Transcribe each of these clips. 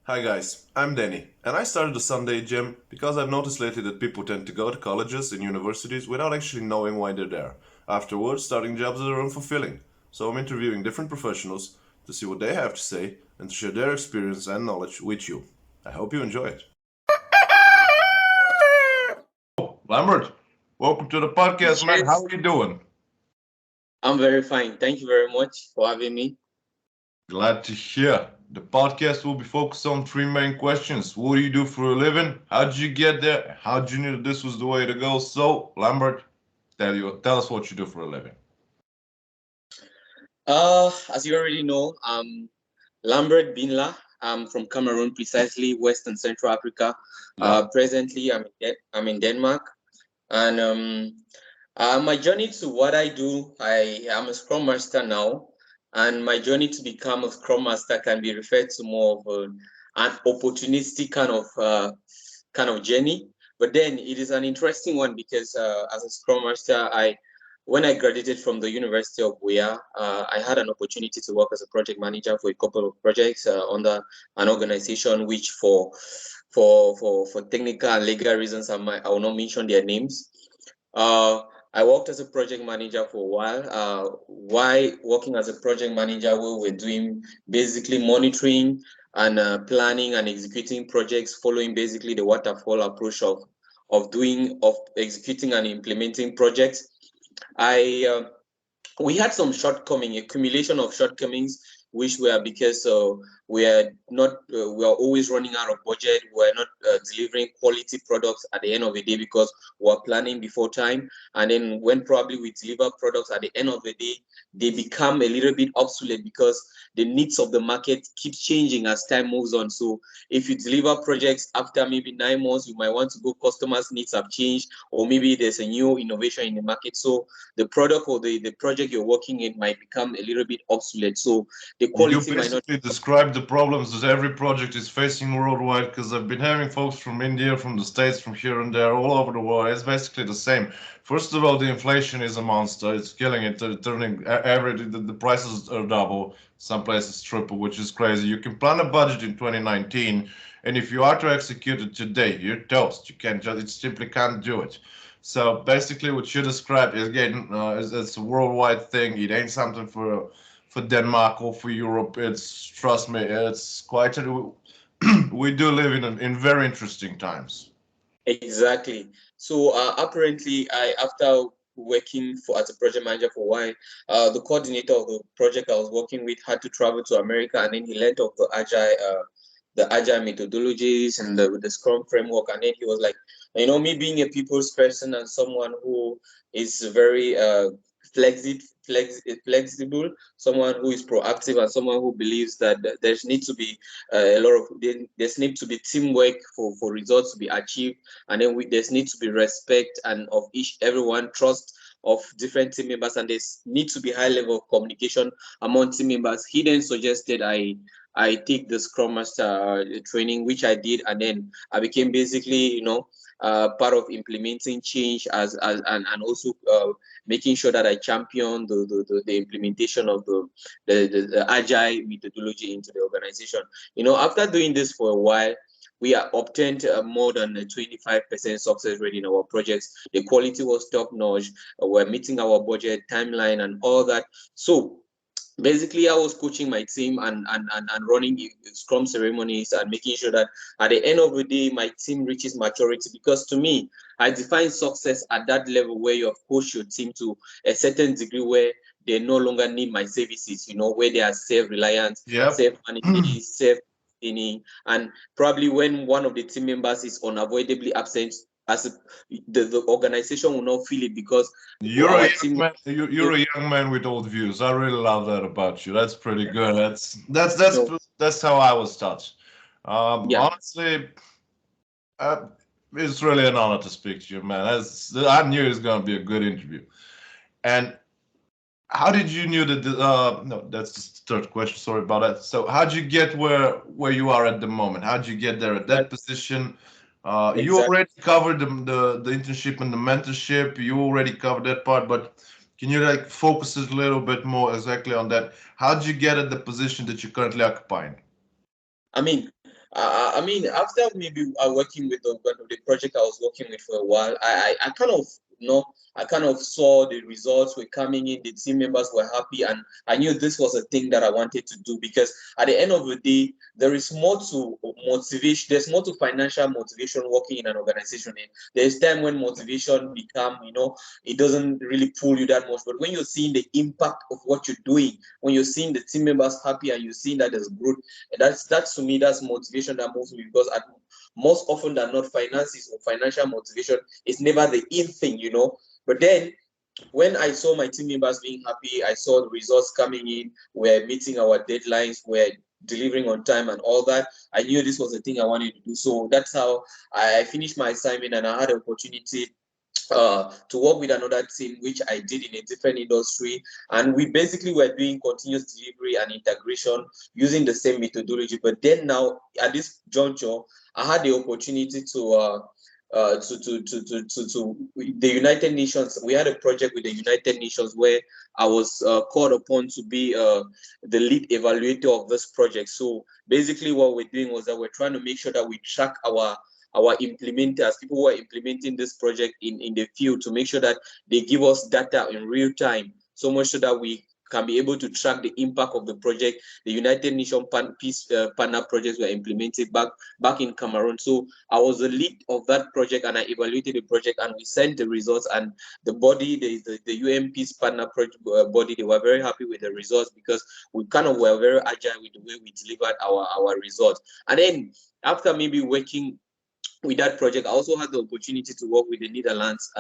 Hi guys, I'm Danny, and I started the Sunday gym because I've noticed lately that people tend to go to colleges and universities without actually knowing why they're there. Afterwards, starting jobs that are unfulfilling. So I'm interviewing different professionals to see what they have to say and to share their experience and knowledge with you. I hope you enjoy it. Lambert, welcome to the podcast, man. How Yes, are you doing? I'm very fine. Thank you very much for having me. Glad to hear. The podcast will be focused on three main questions. What do you do for a living? How did you get there? How did you know this was the way to go? So, Lambert, tell us what you do for a living. As you already know, I'm Lambert Binla. I'm from Cameroon, precisely West and Central Africa. Yeah. Presently, I'm in Denmark, and my journey to what I do, I am a Scrum Master now, and my journey to become a Scrum Master can be referred to more of an opportunistic kind of journey. But then it is an interesting one because as a Scrum Master, when I graduated from the University of Buea, I had an opportunity to work as a project manager for a couple of projects under an organization which for technical and legal reasons I will not mention their names. Uh, I worked as a project manager for a while. While working as a project manager, we were doing basically monitoring and planning and executing projects, following basically the waterfall approach of executing and implementing projects. I We had some shortcoming, accumulation of shortcomings, which were because we are not we are always running out of budget. We are not delivering quality products at the end of the day because we are planning before time, and then when probably we deliver products at the end of the day, they become a little bit obsolete because the needs of the market keeps changing as time moves on. So if you deliver projects after maybe 9 months, you might want to go, customers needs have changed, or maybe there's a new innovation in the market. So the product or the project you're working in might become a little bit obsolete. So the You quality might not. basically describe the problems that every project is facing worldwide because I've been having folks from India, from the States, from here and there, all over the world. It's basically the same. First of all, the inflation is a monster. It's killing it, turning the prices are double, some places triple, which is crazy. You can plan a budget in 2019, and if you are to execute it today, you're toast. You can't just, it simply can't do it. So basically, what you described is again, it's a worldwide thing. It ain't something for Denmark or for Europe. It's trust me, it's quite a, we do live in very interesting times. Exactly. So apparently, I after working for as a project manager for a while, the coordinator of the project I was working with had to travel to America, and then he learned of the agile methodologies and the Scrum framework, and then he was like, me being a people's person and someone who is very flexible, someone who is proactive, and someone who believes that there's need to be there's need to be teamwork for results to be achieved, and then there's need to be respect and of everyone, trust of different team members, and there's need to be high level of communication among team members. He then suggested I take the Scrum Master training, which I did, and then I became basically, part of implementing change and also making sure that I champion the implementation of the agile methodology into the organization. After doing this for a while, we are obtained more than a 25% success rate in our projects. The quality was top notch. We're meeting our budget, timeline, and all that. So basically, I was coaching my team and running scrum ceremonies and making sure that at the end of the day my team reaches maturity, because to me, I define success at that level where you have coached your team to a certain degree where they no longer need my services, where they are self-reliant, Yep. self-managing, self-sustaining, and probably when one of the team members is unavoidably absent, as a, the organization will not feel it because You're a our young team. man. You're a young man with old views. I really love that about you. That's pretty good. That's how I was taught. Yeah. Honestly, uh, it's really an honor to speak to you, man. I knew it was gonna be a good interview. And how did you knew that no, that's the third question, sorry about that. So how did you get where you are at the moment? How did you get there at that position? You Exactly. already covered the internship and the mentorship. You already covered that part, but can you like focus a little bit more exactly on that? How did you get at the position that you're currently occupying? I mean, I mean, after maybe working with the project I was working with for a while, I kind of, you know, I kind of saw the results were coming in, the team members were happy, and I knew this was a thing that I wanted to do, because at the end of the day, there is more to motivation, there's more to financial motivation working in an organization. There's time when motivation become, you know, it doesn't really pull you that much. But when you're seeing the impact of what you're doing, when you're seeing the team members happy and you're seeing that there's growth, that's to me, that's motivation that moves me, because most often than not, finances or financial motivation is never the in thing, you know. But then when I saw my team members being happy, I saw the results coming in, we're meeting our deadlines, we're delivering on time and all that, I knew this was the thing I wanted to do. So that's how I finished my assignment, and I had an opportunity to work with another team, which I did in a different industry. And we basically were doing continuous delivery and integration using the same methodology. But then now, at this juncture, I had the opportunity to the United Nations. We had a project with the United Nations where I was called upon to be the lead evaluator of this project. So basically what we're doing was that we're trying to make sure that we track our implementers, people who are implementing this project in the field, to make sure that they give us data in real time, so much so that we can be able to track the impact of the project. The United Nations Peace Partner projects were implemented back in Cameroon. So I was the lead of that project, and I evaluated the project, and we sent the results. And the body, the UN Peace Partner project body, they were very happy with the results, because we kind of were very agile with the way we delivered our results. And then after maybe working with that project, I also had the opportunity to work with the Netherlands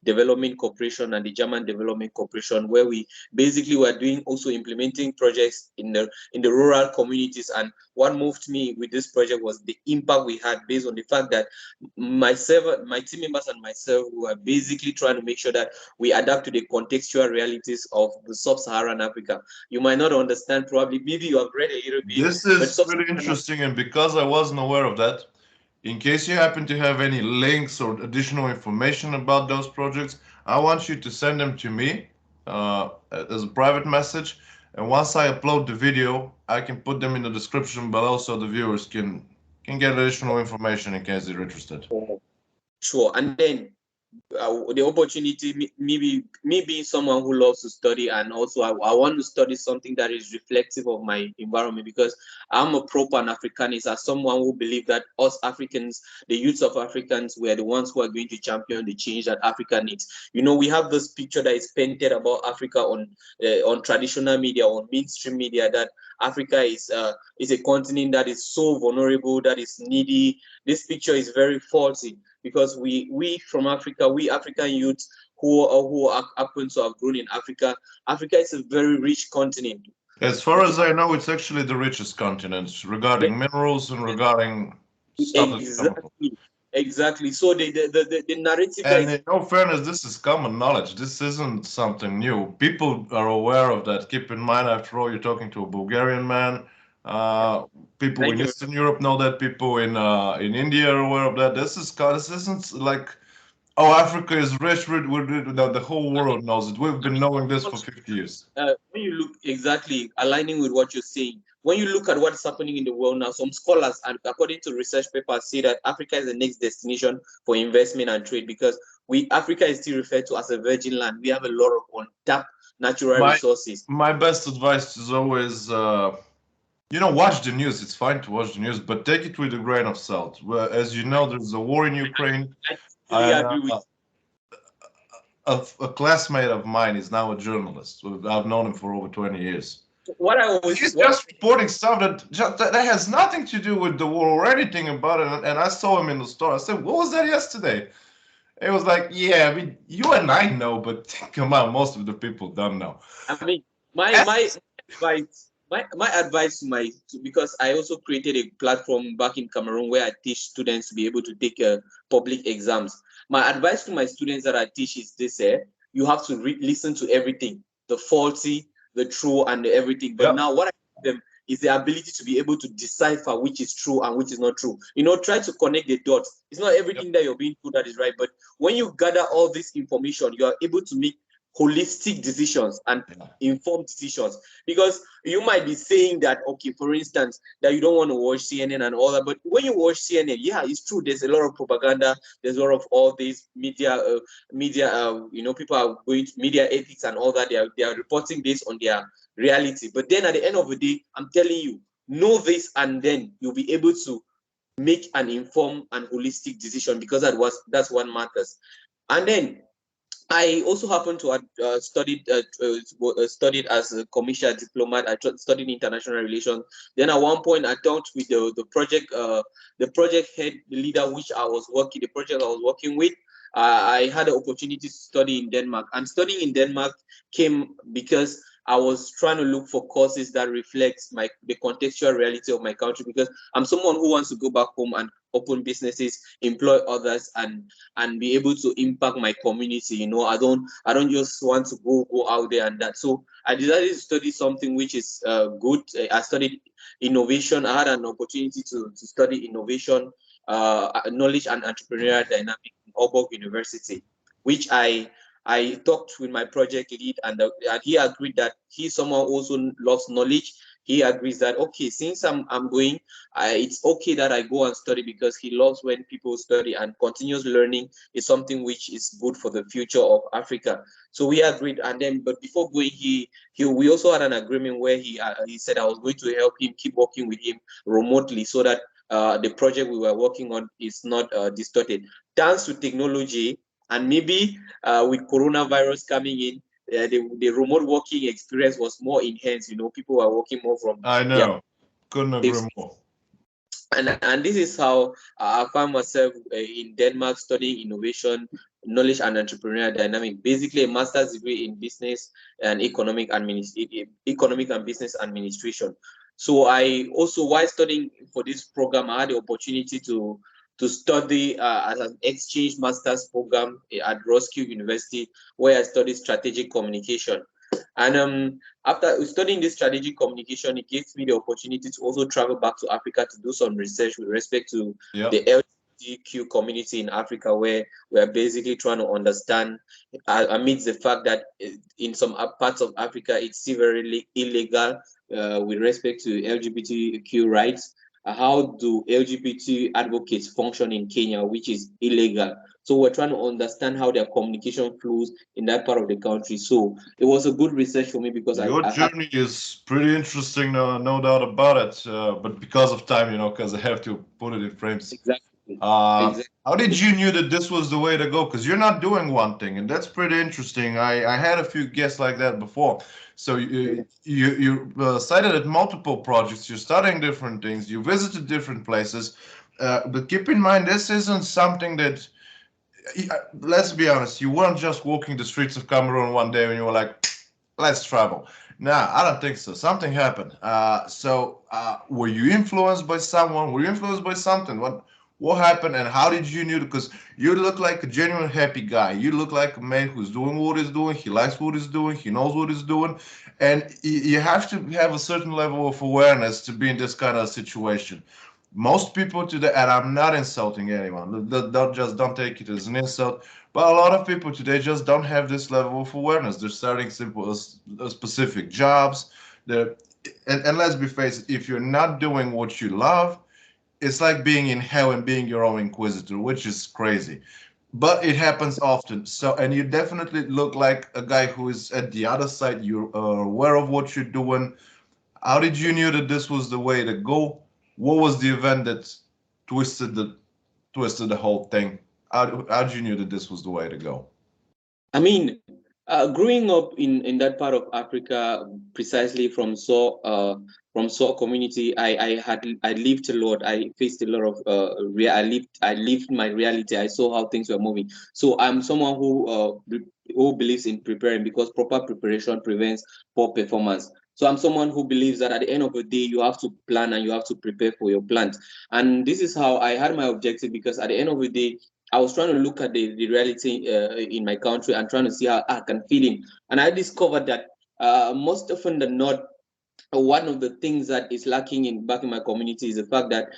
Development Corporation and the German Development Corporation, where we basically were doing also implementing projects in the rural communities. And what moved me with this project was the impact we had, based on the fact that my team members and myself were basically trying to make sure that we adapt to the contextual realities of the sub-Saharan Africa. You might not understand, probably, maybe you have read a little bit. This is really interesting, and because I wasn't aware of that, in case you happen to have any links or additional information about those projects, I want you to send them to me as a private message. And once I upload the video, I can put them in the description below, so the viewers can get additional information in case they're interested. Sure. And then the opportunity, me being someone who loves to study, and also I want to study something that is reflective of my environment, because I'm a pro Pan-Africanist, as someone who believes that us Africans, the youths of Africans, were the ones who are going to champion the change that Africa needs. You know, we have this picture that is painted about Africa on traditional media, on mainstream media, that Africa is a continent that is so vulnerable, that is needy. This picture is very faulty, because we from Africa, we African youths who happen to have grown in Africa. Africa is a very rich continent. As far as I know, it's actually the richest continent regarding minerals and regarding stuff. Exactly. So the narrative. And in all fairness, this is common knowledge. This isn't something new. People are aware of that. Keep in mind, after all, you're talking to a Bulgarian man. People in Eastern Europe know that. People in India are aware of that. This isn't like, oh, Africa is rich. The whole world knows it. We've been knowing this for 50 years. When you look, exactly aligning with what you're saying, when you look at what's happening in the world now, some scholars, and according to research papers, say that Africa is the next destination for investment and trade, because Africa is still referred to as a virgin land. We have a lot of untapped natural resources. My best advice is always, watch the news. It's fine to watch the news, but take it with a grain of salt. Well, as you know, there's a war in Ukraine. I agree with a classmate of mine is now a journalist. I've known him for over 20 years. He's just reporting stuff that has nothing to do with the war or anything about it. And I saw him in the store. I said, "What was that yesterday?" It was like, "Yeah, I mean, you and I know, but come on, most of the people don't know." I mean, my advice to because I also created a platform back in Cameroon where I teach students to be able to take public exams. My advice to my students that I teach is this: you have to listen to everything, the faulty, the true, and the everything. But now what I give them is the ability to be able to decipher which is true and which is not true. Try to connect the dots. It's not everything that you're being told that is right, but when you gather all this information, you are able to make holistic decisions and Yeah. informed decisions. Because you might be saying that, okay, for instance, that you don't want to watch CNN and all that, but when you watch CNN, yeah, it's true, there's a lot of propaganda, there's a lot of all these media, people are going to media ethics and all that. They are reporting based on their reality. But then at the end of the day, I'm telling you, know this, and then you'll be able to make an informed and holistic decision, because that's what matters. And then I also happen to have studied as a commercial diplomat. I studied international relations. Then at one point, I talked with the project head, the leader, the project I was working with. I had the opportunity to study in Denmark, and studying in Denmark came because I was trying to look for courses that reflects the contextual reality of my country, because I'm someone who wants to go back home and open businesses, employ others, and be able to impact my community. I don't just want to go out there and that. So I decided to study something which is good. I studied innovation. I had an opportunity to study innovation, knowledge and entrepreneurial dynamic in Aalborg University, which I talked with my project lead, and he agreed that he's someone who also loves knowledge. He agrees that, okay, since I'm going, it's okay that I go and study, because he loves when people study, and continuous learning is something which is good for the future of Africa. So we agreed, and then, but before going, we also had an agreement where he said I was going to help him keep working with him remotely, so that the project we were working on is not distorted. Thanks to technology, and maybe with coronavirus coming in, the remote working experience was more enhanced. People are working more from I their know. Couldn't agree more. and this is how I found myself in Denmark studying innovation, knowledge and entrepreneurial dynamic, basically a master's degree in business and economic and business administration. So I also, while studying for this program, I had the opportunity to study as an exchange master's program at Roskilde University, where I studied strategic communication. And after studying this strategic communication, it gives me the opportunity to also travel back to Africa to do some research with respect to the LGBTQ community in Africa, where we are basically trying to understand, amidst the fact that in some parts of Africa, it's still very illegal with respect to LGBTQ rights. How do LGBT advocates function in Kenya, which is illegal? So we're trying to understand how their communication flows in that part of the country. So it was a good research for me, because Your journey is pretty interesting, no doubt about it. But because of time, because I have to put it in frames. exactly. How did you knew that this was the way to go? Because you're not doing one thing, and that's pretty interesting. I had a few guests like that before. So you cited at multiple projects. You're studying different things. You visited different places. But keep in mind, this isn't something that. Let's be honest. You weren't just walking the streets of Cameroon one day and you were like, let's travel. Nah, I don't think so. Something happened. Were you influenced by someone? Were you influenced by something? What happened, and how did you knew? Because you look like a genuine happy guy. You look like a man who's doing what he's doing. He likes what he's doing. He knows what he's doing, and you have to have a certain level of awareness to be in this kind of situation. Most people today, and I'm not insulting anyone. Don't take it as an insult. But a lot of people today just don't have this level of awareness. They're starting simple specific jobs. They're, and let's be faced, if you're not doing what you love, it's like being in hell and being your own inquisitor, which is crazy. But it happens often. So, and you definitely look like a guy who is at the other side. You're aware of what you're doing. How did you knew that this was the way to go? What was the event that twisted the whole thing? How did you knew that this was the way to go? I mean, growing up in that part of Africa, precisely from Saw community, I lived a lot. I faced a lot of I lived my reality. I saw how things were moving. So I'm someone who believes in preparing, because proper preparation prevents poor performance. So I'm someone who believes that at the end of the day, you have to plan and you have to prepare for your plans. And this is how I had my objective, because at the end of the day, I was trying to look at the reality in my country and trying to see how I can fit in. And I discovered that most often than not, one of the things that is lacking back in my community is the fact that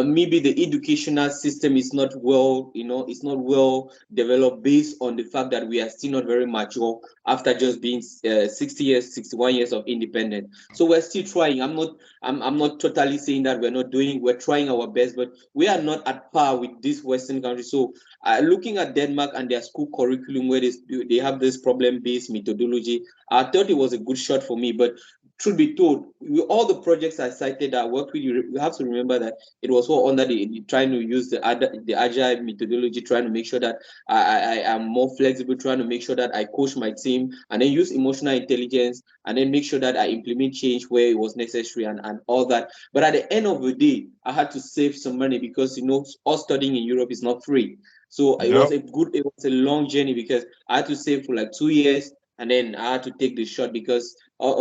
maybe the educational system is not well, it's not well developed, based on the fact that we are still not very mature after just being 60 years, 61 years of independence. So we're still trying. I'm not totally saying that we're trying our best, but we are not at par with this Western countries. So looking at Denmark and their school curriculum, where they have this problem-based methodology, I thought it was a good shot for me. But truth be told, with all the projects I cited that I worked with, you have to remember that it was all under the trying to use the agile methodology, trying to make sure that I am more flexible, trying to make sure that I coach my team, and then use emotional intelligence, and then make sure that I implement change where it was necessary, and all that. But at the end of the day, I had to save some money because us studying in Europe is not free. So it was Yep. it was a long journey because I had to save for like 2 years, and then I had to take the shot because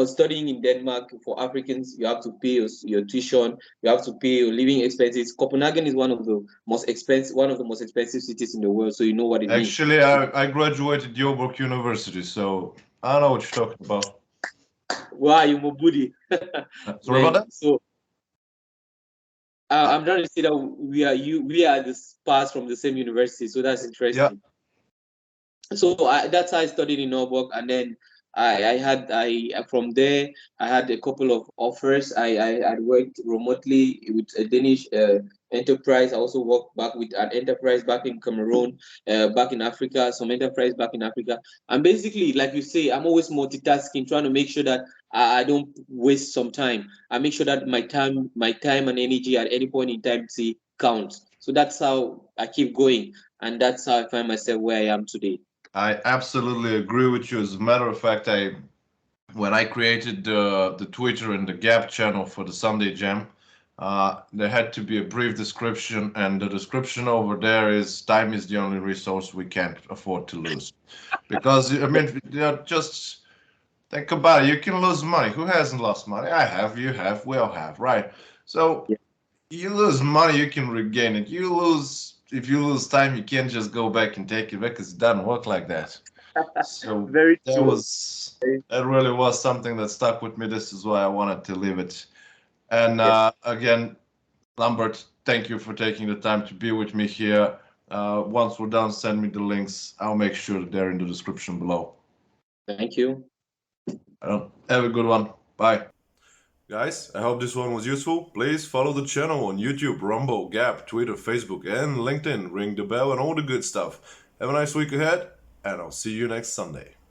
studying in Denmark for Africans, you have to pay your tuition, you have to pay your living expenses. Copenhagen is one of the most expensive cities in the world, so you know what it means. Actually, I graduated Joburg University, so I know what you're talking about. Wow, you Mobudi. Sorry about that? Man, so I'm trying to say that we are the pass from the same university, so that's Yeah. interesting. So that's how I studied in Norfolk, and then I from there I had a couple of offers. I worked remotely with a Danish enterprise. I also worked back with an enterprise back in Cameroon, back in Africa, some enterprise back in Africa. And basically, like you say, I'm always multitasking, trying to make sure that I don't waste some time. I make sure that my time and energy at any point in time counts. So that's how I keep going, and that's how I find myself where I am today. I absolutely agree with you. As a matter of fact, when I created the Twitter and the Gap channel for the Sunday Jam, there had to be a brief description, and the description over there is time is the only resource we can't afford to lose. Because I mean, just think about it. You can lose money. Who hasn't lost money? I have. You have. We all have. Right. So you lose money, you can regain it. If you lose time, you can't just go back and take it back because it doesn't work like that. So Very true. that really was something that stuck with me. This is why I wanted to leave it. And Yes. again, Lambert, thank you for taking the time to be with me here. Once we're done, send me the links. I'll make sure that they're in the description below. Thank you. Have a good one. Bye. Guys, I hope this one was useful. Please follow the channel on YouTube, Rumble, Gap, Twitter, Facebook, and LinkedIn. Ring the bell and all the good stuff. Have a nice week ahead, and I'll see you next Sunday.